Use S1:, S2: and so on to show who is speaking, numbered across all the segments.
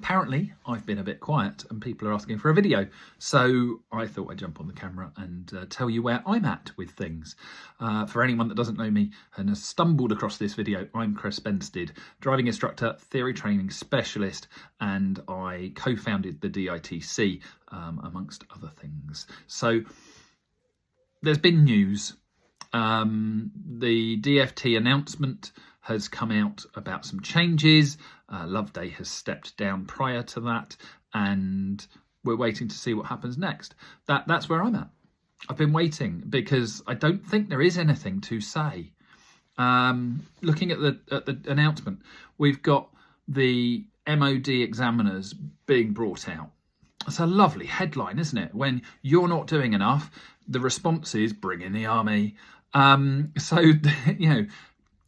S1: apparently I've been a bit quiet and people are asking for a video. So I thought I'd jump on the camera and tell you where I'm at with things. For anyone that doesn't know me and has stumbled across this video, I'm Chris Bensted, driving instructor, theory training specialist, and I co-founded the DITC, amongst other things. So there's been news. The DfT announcement has come out about some changes. Loveday has stepped down prior to that, and we're waiting to see what happens next. That's where I'm at. I've been waiting because I don't think there is anything to say. Looking at the announcement, we've got the MOD examiners being brought out. It's a lovely headline, isn't it? When you're not doing enough, the response is bring in the army. So, you know,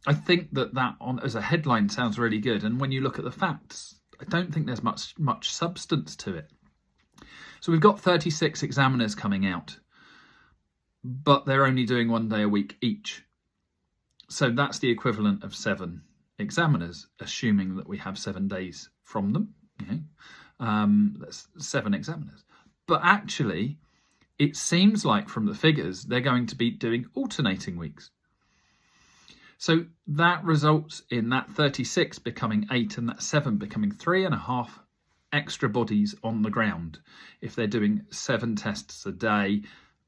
S1: I think that as a headline sounds really good. And when you look at the facts, I don't think there's much substance to it. So we've got 36 examiners coming out, but they're only doing 1 day a week each. So that's the equivalent of 7 examiners, assuming that we have 7 days from them. You know, that's 7 examiners. But actually, it seems like from the figures, they're going to be doing alternating weeks. So that results in that 36 becoming 8 and that 7 becoming 3.5 extra bodies on the ground. If they're doing 7 tests a day,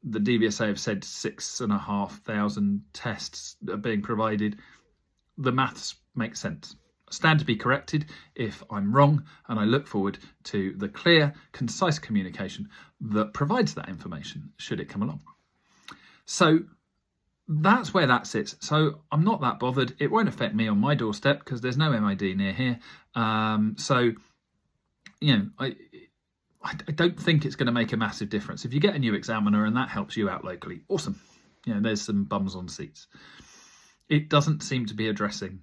S1: the DVSA have said 6,500 tests are being provided. The maths make sense. Stand to be corrected if I'm wrong, and I look forward to the clear, concise communication that provides that information should it come along. So that's where that sits. So I'm not that bothered. It won't affect me on my doorstep because there's no MOD near here. So, you know, I don't think it's going to make a massive difference. If you get a new examiner and that helps you out locally, awesome. You know, there's some bums on seats. It doesn't seem to be addressing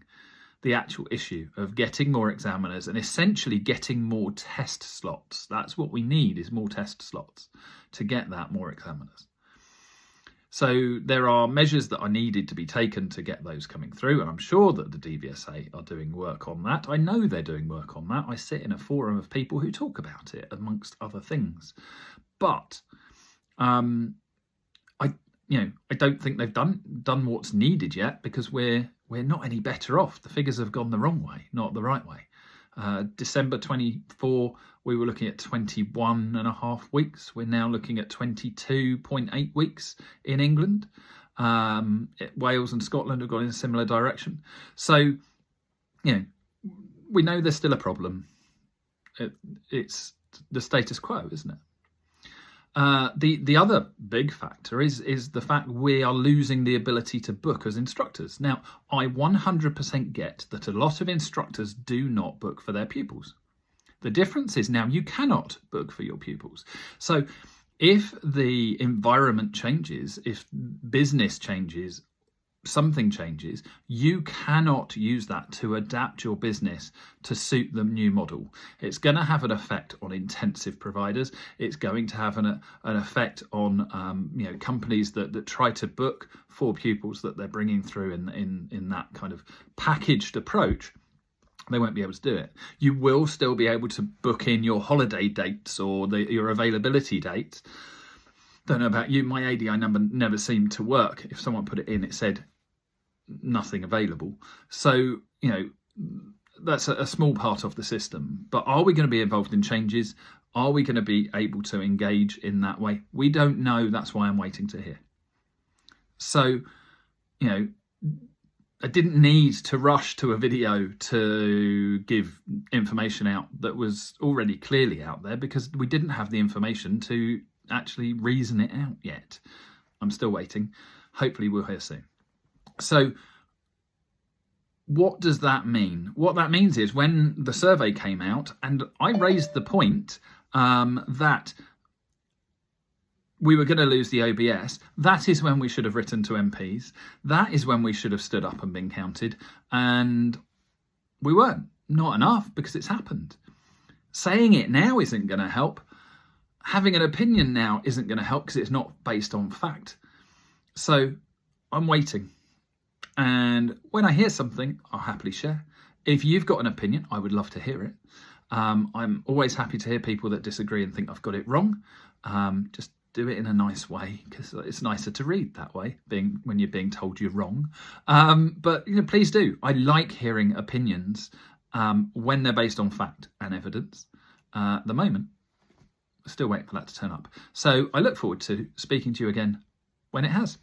S1: the actual issue of getting more examiners and essentially getting more test slots. That's what we need, is more test slots to get that more examiners. So there are measures that are needed to be taken to get those coming through, and I'm sure that the DVSA are doing work on that. I know they're doing work on that. I sit in a forum of people who talk about it, amongst other things. But I don't think they've done what's needed yet, because we're not any better off. The figures have gone the wrong way, not the right way. December 24, we were looking at 21.5 weeks. We're now looking at 22.8 weeks in England. Wales and Scotland have gone in a similar direction. So, you know, we know there's still a problem. It's the status quo, isn't it? The other big factor is the fact we are losing the ability to book as instructors. Now, I 100% get that a lot of instructors do not book for their pupils. The difference is now you cannot book for your pupils. So if the environment changes, if business changes, something changes, you cannot use that to adapt your business to suit the new model. It's going to have an effect on intensive providers. It's going to have an effect on companies that try to book for pupils that they're bringing through in that kind of packaged approach. They won't be able to do it. You will still be able to book in your holiday dates or your availability dates. Don't know about you, my ADI number never seemed to work. If someone put it in, it said nothing available. So, you know, that's a small part of the system. But are we going to be involved in changes? Are we going to be able to engage in that way? We don't know. That's why I'm waiting to hear. So, you know, I didn't need to rush to a video to give information out that was already clearly out there, because we didn't have the information to actually reason it out yet. I'm still waiting. Hopefully we'll hear soon. So what does that mean? What that means is when the survey came out, and I raised the point that we were going to lose the OBS, that is when we should have written to MPs. That is when we should have stood up and been counted. And we weren't. Not enough, because it's happened. Saying it now isn't going to help. Having an opinion now isn't going to help, because it's not based on fact. So I'm waiting. And when I hear something, I'll happily share. If you've got an opinion, I would love to hear it. I'm always happy to hear people that disagree and think I've got it wrong. Just do it in a nice way, because it's nicer to read that way, when you're being told you're wrong. But please do. I like hearing opinions when they're based on fact and evidence. At the moment, still waiting for that to turn up. So I look forward to speaking to you again when it has.